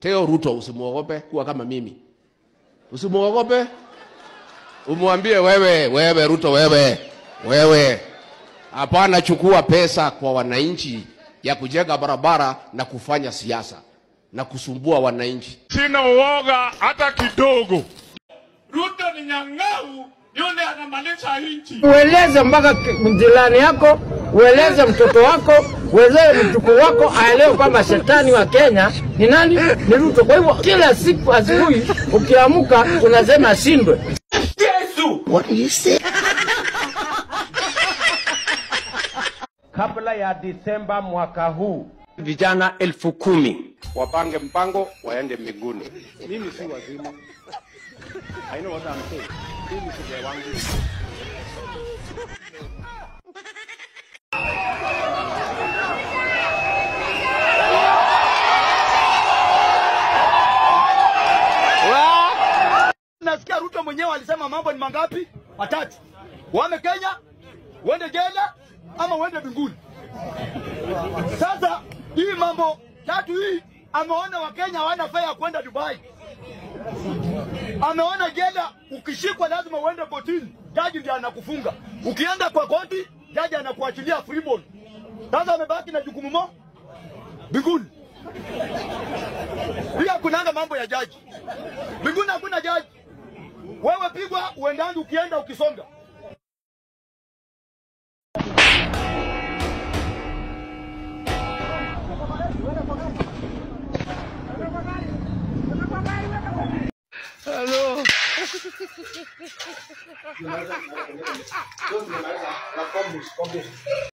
Teo Ruto usimuogope kuwa kama mimi. Usimuogope. Umwambie wewe Ruto wewe. Hapana chukua pesa kwa wananchi ya kujenga barabara na kufanya siasa na kusumbua wananchi. Sina uoga hata kidogo. Ruto ni nyang'au, yule anamaliza nchi. Ueleze mpaka mjilani yako, ueleze mtoto wako, ueleze mtuko wako aelewe kwamba shetani wa Kenya ni nani? Ni Ruto. Kwa hivyo kila siku asubuhi ukiamka unasema ashindwe. Yesu! What do you say? Kabla ya Disemba mwaka huu, vijana 10,000 wapange mpango waende mbinguni. Mimi si wazimu. I know what I'm saying. Mimi si wangu. Nasikia Ruto mwenyewe alisema mambo ni mangapi? Matatu. Wame Kenya, uende jela ama uende mbinguni. Sasa hii mambo tatu hii ameona Wakenya hawana fare ya kwenda Dubai. Ameona jela ukishikwa lazima uende kotini, jaji ndiye anakufunga. Ukienda kwa koti, jaji anakuachilia free bond. Sasa amebaki na jukumu moja, mbinguni. Pia kunanga mambo ya jaji. Mbinguni hakuna jaji. Wewe pigwa uendani ukienda ukisonga. Hello.